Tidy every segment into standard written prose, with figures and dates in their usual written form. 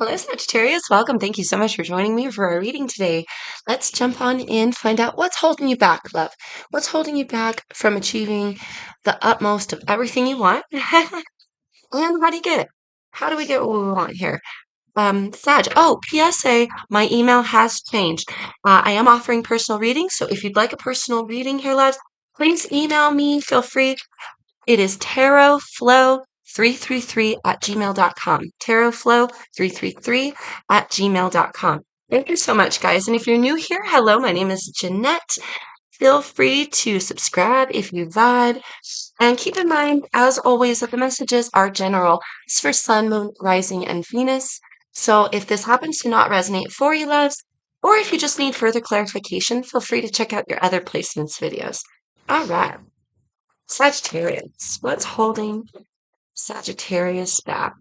Hello, Sagittarius. Welcome. Thank you so much for joining me for our reading today. Let's jump on in, find out what's holding you back, love. What's holding you back from achieving the utmost of everything you want? And how do you get it? How do we get what we want here? Sag. Oh, PSA, my email has changed. I am offering personal readings, so if you'd like a personal reading here, loves, please email me. Feel free. It is tarotflow333@gmail.com. Tarotflow333@gmail.com. Thank you so much, guys. And if you're new here, hello, my name is Jeanette. Feel free to subscribe if you vibe. And keep in mind, as always, that the messages are general. It's for Sun, Moon, Rising, and Venus. So if this happens to not resonate for you, loves, or if you just need further clarification, feel free to check out your other placements videos. All right. Sagittarius. What's holding Sagittarius back?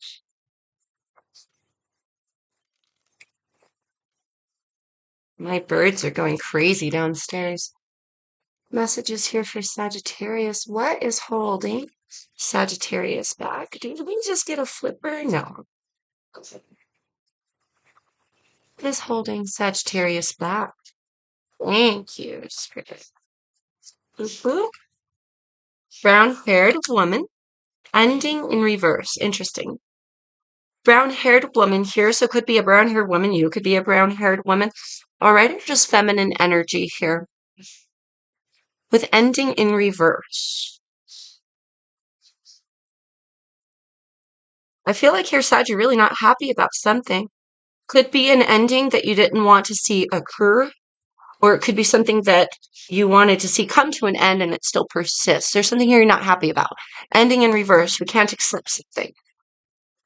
My birds are going crazy downstairs. Messages here for Sagittarius. What is holding Sagittarius back? Did we just get a flipper? No. What is holding Sagittarius back? Thank you, Spirit. Brown-haired woman. Ending in reverse. Interesting. Brown-haired woman here, so could be a brown-haired woman. You could be a brown-haired woman. All right, or just feminine energy here. With ending in reverse. I feel like here, Sag, you're really not happy about something. Could be an ending that you didn't want to see occur, or it could be something that you wanted to see come to an end and it still persists. There's something here you're not happy about. Ending in reverse. We can't accept something.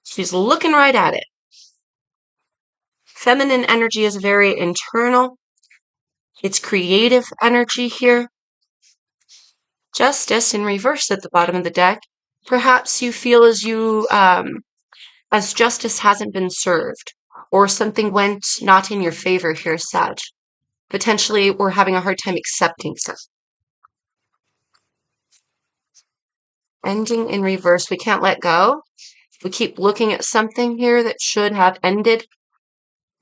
She's looking right at it. Feminine energy is very internal. It's creative energy here. Justice in reverse at the bottom of the deck. Perhaps you feel as justice hasn't been served, or something went not in your favor here, Sag. Potentially, we're having a hard time accepting stuff. Ending in reverse. We can't let go. We keep looking at something here that should have ended,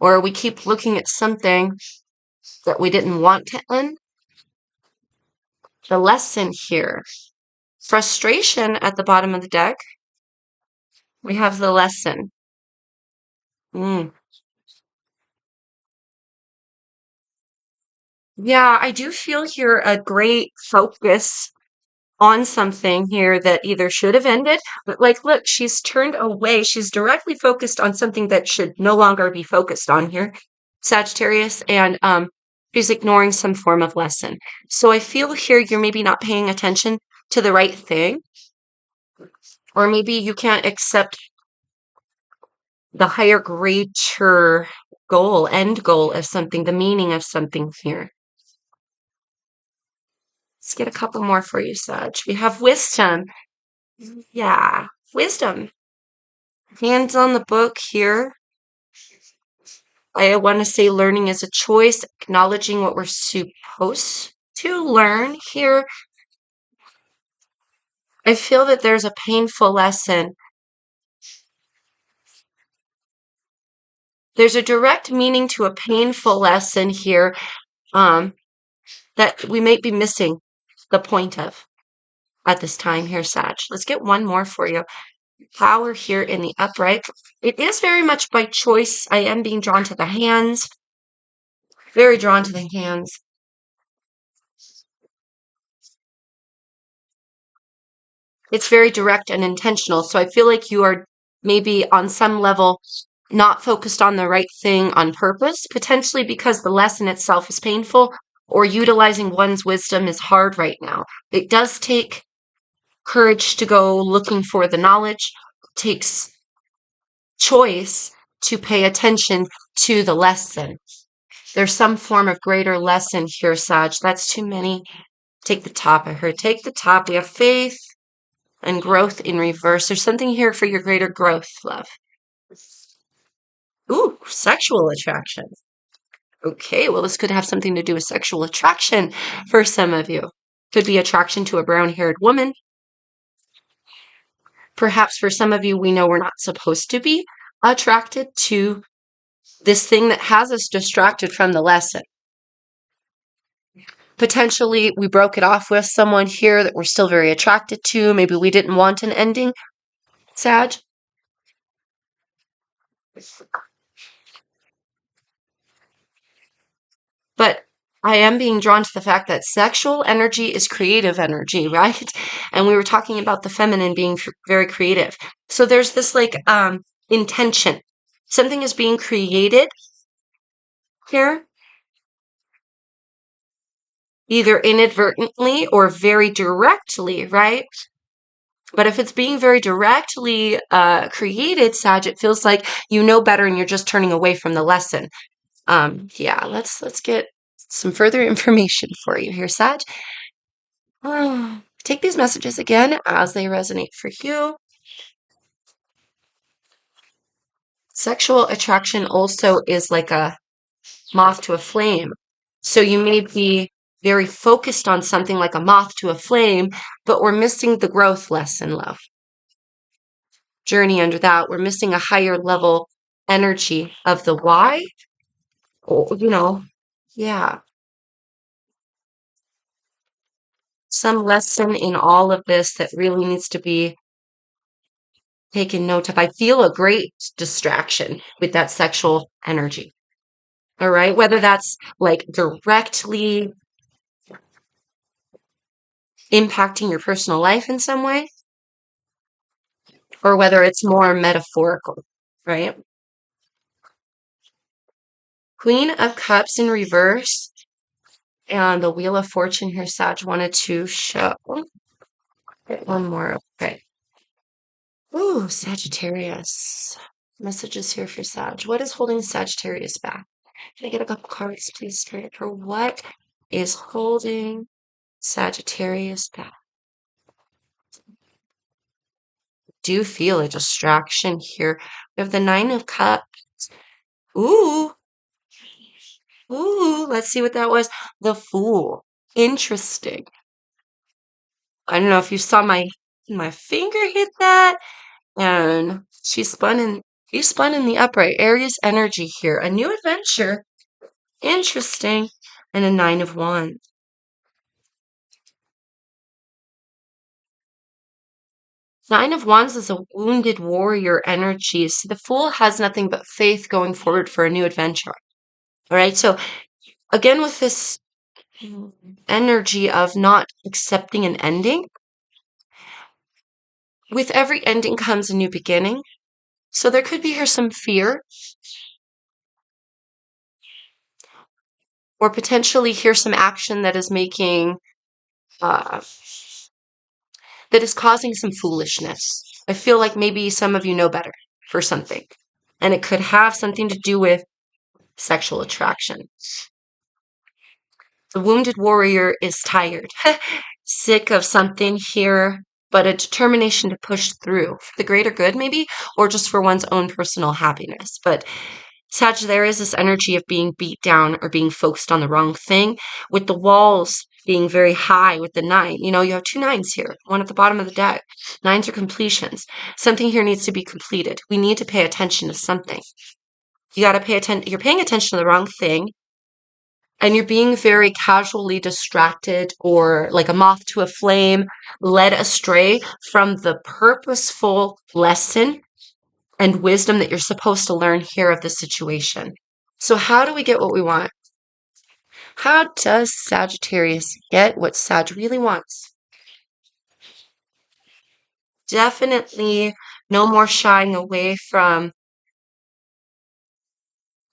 or we keep looking at something that we didn't want to end. The lesson here. Frustration at the bottom of the deck. We have the lesson. Yeah, I do feel here a great focus on something here that either should have ended, but like, look, she's turned away. She's directly focused on something that should no longer be focused on here, Sagittarius, and she's ignoring some form of lesson. So I feel here you're maybe not paying attention to the right thing, or maybe you can't accept the higher, greater goal, end goal of something, the meaning of something here. Let's get a couple more for you, Sag. We have wisdom. Yeah, wisdom. Hands on the book here. I want to say learning is a choice, acknowledging what we're supposed to learn here. I feel that there's a painful lesson. There's a direct meaning to a painful lesson here that we might be missing the point of at this time here, Sag. Let's get one more for you. Power here in the upright. It is very much by choice. I am being drawn to the hands. Very drawn to the hands. It's very direct and intentional. So I feel like you are maybe on some level not focused on the right thing on purpose, potentially because the lesson itself is painful, or utilizing one's wisdom is hard right now. It does take courage to go looking for the knowledge. It takes choice to pay attention to the lesson. There's some form of greater lesson here, Sag. That's too many. Take the top. I heard take the top. We have faith and growth in reverse. There's something here for your greater growth, love. Ooh, sexual attraction. Okay, well, this could have something to do with sexual attraction for some of you. Could be attraction to a brown-haired woman. Perhaps for some of you, we know we're not supposed to be attracted to this thing that has us distracted from the lesson. Potentially, we broke it off with someone here that we're still very attracted to. Maybe we didn't want an ending, Sag. But I am being drawn to the fact that sexual energy is creative energy, right? And we were talking about the feminine being very creative. So there's this like intention. Something is being created here, either inadvertently or very directly, right? But if it's being very directly created, Sag, it feels like you know better and you're just turning away from the lesson. Yeah, let's get some further information for you here, Sag. Take these messages again as they resonate for you. Sexual attraction also is like a moth to a flame. So you may be very focused on something like a moth to a flame, but we're missing the growth lesson, love. Journey under that. We're missing a higher level energy of the why. Yeah. Some lesson in all of this that really needs to be taken note of. I feel a great distraction with that sexual energy. All right. Whether that's like directly impacting your personal life in some way, or whether it's more metaphorical, right? Queen of Cups in reverse and the Wheel of Fortune here, Sag, wanted to show. Get one more. Okay. Ooh, Sagittarius. Messages here for Sag. What is holding Sagittarius back? Can I get a couple cards, please, Spirit, for what is holding Sagittarius back? Do feel a distraction here. We have the Nine of Cups. Ooh, ooh, let's see what that was. The Fool. Interesting. I don't know if you saw my finger hit that, and he spun in the upright. Aries energy here. A new adventure. Interesting. And a Nine of Wands. Nine of Wands is a wounded warrior energy. So the Fool has nothing but faith going forward for a new adventure. All right. So again, with this energy of not accepting an ending, with every ending comes a new beginning. So there could be here some fear, or potentially here some action that is making, that is causing some foolishness. I feel like maybe some of you know better for something, and it could have something to do with sexual attraction. The wounded warrior is tired, sick of something here, but a determination to push through for the greater good, maybe, or just for one's own personal happiness. But Sag, there is this energy of being beat down or being focused on the wrong thing, with the walls being very high with the nine. You have two nines here, one at the bottom of the deck. Nines are completions. Something here needs to be completed. We need to pay attention to something. You got to pay attention. You're paying attention to the wrong thing, and you're being very casually distracted or like a moth to a flame, led astray from the purposeful lesson and wisdom that you're supposed to learn here of the situation. So, how do we get what we want? How does Sagittarius get what Sag really wants? Definitely no more shying away from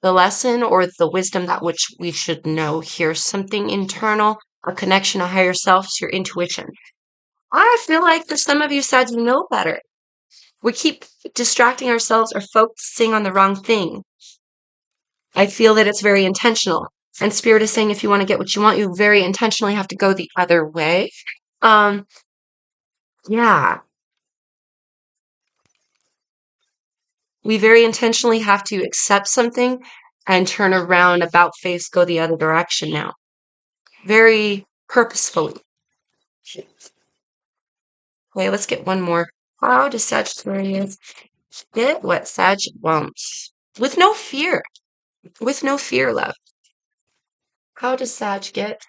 the lesson or the wisdom that which we should know. Here's something internal, a connection to higher self, to your intuition. I feel like for some of you, Sag, you know better. We keep distracting ourselves or focusing on the wrong thing. I feel that it's very intentional. And Spirit is saying if you want to get what you want, you very intentionally have to go the other way. Um, yeah. We very intentionally have to accept something and turn around, about face, go the other direction now. Very purposefully. Okay, let's get one more. How does Sagittarius Get what Sag wants. With no fear. With no fear, love. How does Sag get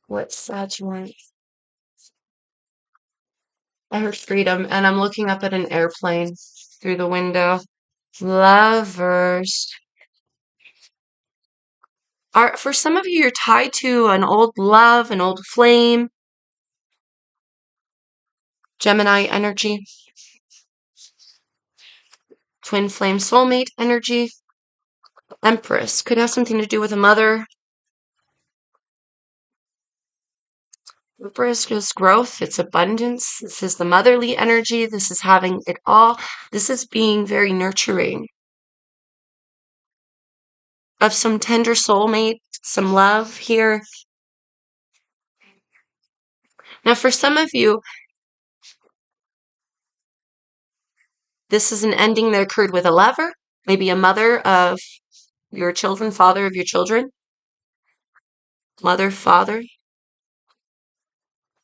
what Sag wants? I heard freedom, and I'm looking up at an airplane through the window. Lovers. For some of you, you're tied to an old love, an old flame. Gemini energy. Twin flame soulmate energy. Empress. Could have something to do with a mother. Empress is growth. It's abundance. This is the motherly energy. This is having it all. This is being very nurturing. Of some tender soulmate, some love here. Now, for some of you, this is an ending that occurred with a lover, maybe a mother of your children, father of your children, mother, father,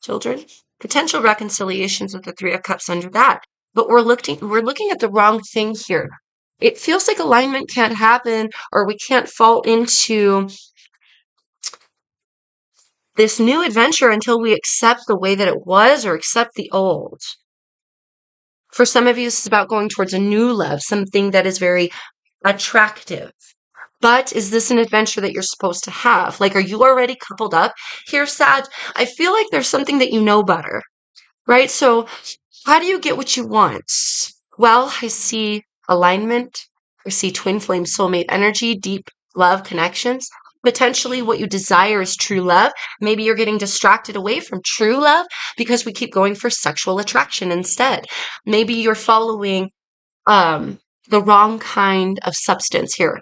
children. Potential reconciliations with the Three of Cups under that. But we're looking at the wrong thing here. It feels like alignment can't happen, or we can't fall into this new adventure until we accept the way that it was or accept the old. For some of you, this is about going towards a new love, something that is very attractive. But is this an adventure that you're supposed to have? Like, are you already coupled up here, Sag? I feel like there's something that you know better, right? So, how do you get what you want? Well, I see alignment. I see twin flame soulmate energy, deep love connections. Potentially, what you desire is true love. Maybe you're getting distracted away from true love because we keep going for sexual attraction instead. Maybe you're following the wrong kind of substance here,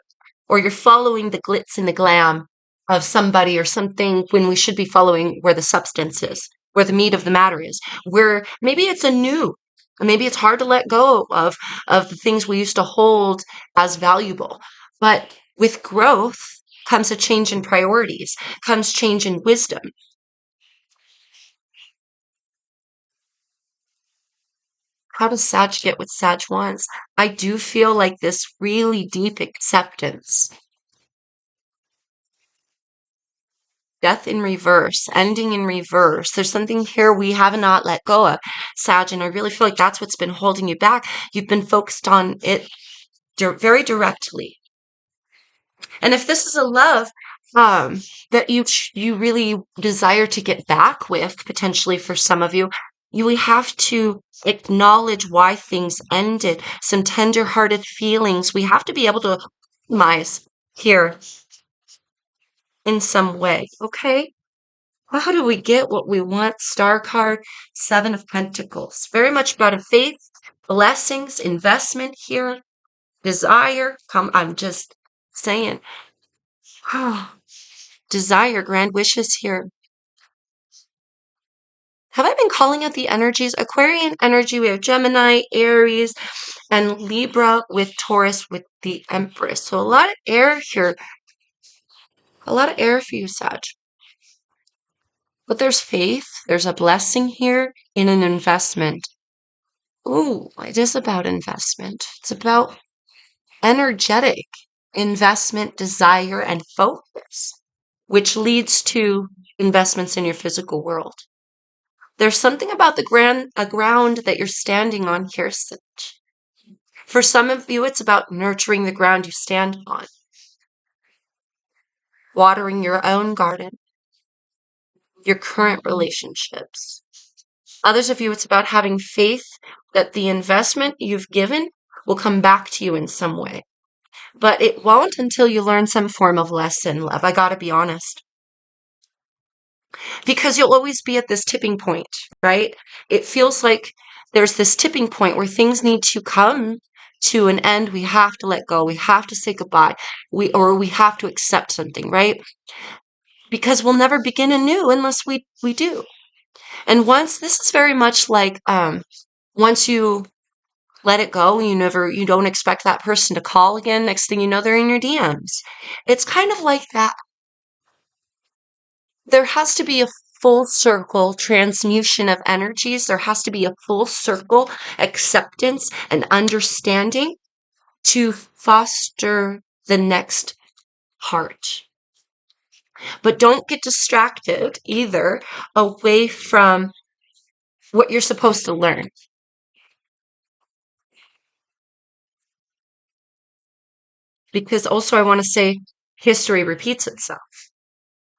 or you're following the glitz and the glam of somebody or something when we should be following where the substance is, where the meat of the matter is, where maybe it's maybe it's hard to let go of the things we used to hold as valuable. But with growth comes a change in priorities, comes change in wisdom. How does Sag get what Sag wants? I do feel like this really deep acceptance. Death in reverse, ending in reverse. There's something here we have not let go of, Sag, and I really feel like that's what's been holding you back. You've been focused on it very directly. And if this is a love that you really desire to get back with, potentially for some of you, you have to acknowledge why things ended. Some tender-hearted feelings. We have to be able to compromise here in some way. Okay. How do we get what we want? Star card, Seven of Pentacles. Very much about a faith, blessings, investment here, desire. I'm just saying. Desire, grand wishes here. Have I been calling out the energies? Aquarian energy, we have Gemini, Aries, and Libra with Taurus with the Empress. So a lot of air here. A lot of air for you, Sag. But there's faith. There's a blessing here in an investment. Ooh, it is about investment. It's about energetic investment, desire, and focus, which leads to investments in your physical world. There's something about the ground that you're standing on here, Sag. For some of you, it's about nurturing the ground you stand on, watering your own garden, your current relationships. Others of you, it's about having faith that the investment you've given will come back to you in some way. But it won't until you learn some form of lesson, love. I gotta be honest. Because you'll always be at this tipping point, right? It feels like there's this tipping point where things need to come to an end. We have to let go. We have to say goodbye. We have to accept something, right? Because we'll never begin anew unless we do. And this is very much like once you let it go, you don't expect that person to call again. Next thing you know, they're in your DMs. It's kind of like that. There has to be a full circle transmutation of energies. There has to be a full circle acceptance and understanding to foster the next heart. But don't get distracted either away from what you're supposed to learn. Because also, I want to say history repeats itself,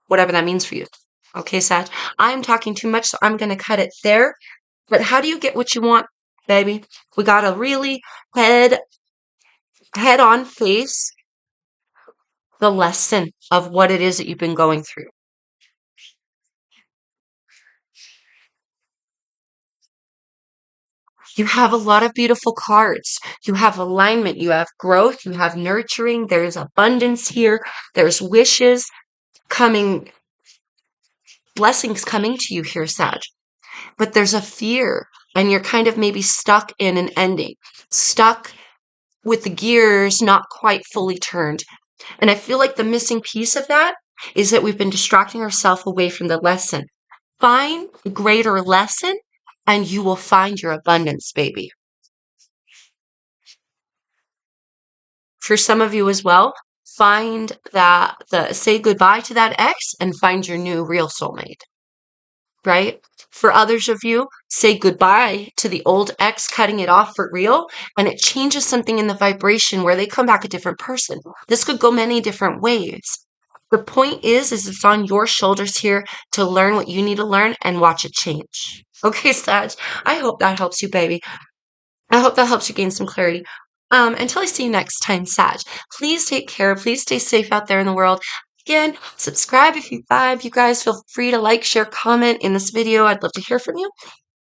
whatever that means for you. Okay, Sag? I'm talking too much, so I'm going to cut it there. But how do you get what you want, baby? We got to really head on face the lesson of what it is that you've been going through. You have a lot of beautiful cards. You have alignment, you have growth, you have nurturing, there's abundance here, there's wishes coming, blessings coming to you here, Sag. But there's a fear, and you're kind of maybe stuck in an ending, stuck with the gears not quite fully turned. And I feel like the missing piece of that is that we've been distracting ourselves away from the lesson. Find a greater lesson, and you will find your abundance, baby. For some of you as well, find say goodbye to that ex and find your new real soulmate, right? For others of you, say goodbye to the old ex, cutting it off for real, and it changes something in the vibration where they come back a different person. This could go many different ways. The point is it's on your shoulders here to learn what you need to learn and watch it change. Okay, Sag, I hope that helps you, baby. I hope that helps you gain some clarity. Until I see you next time, Sag, please take care. Please stay safe out there in the world. Again, subscribe if you vibe. You guys feel free to like, share, comment in this video. I'd love to hear from you.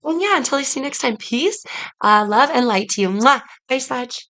And yeah, until I see you next time, peace, love, and light to you. Mwah. Bye, Sag.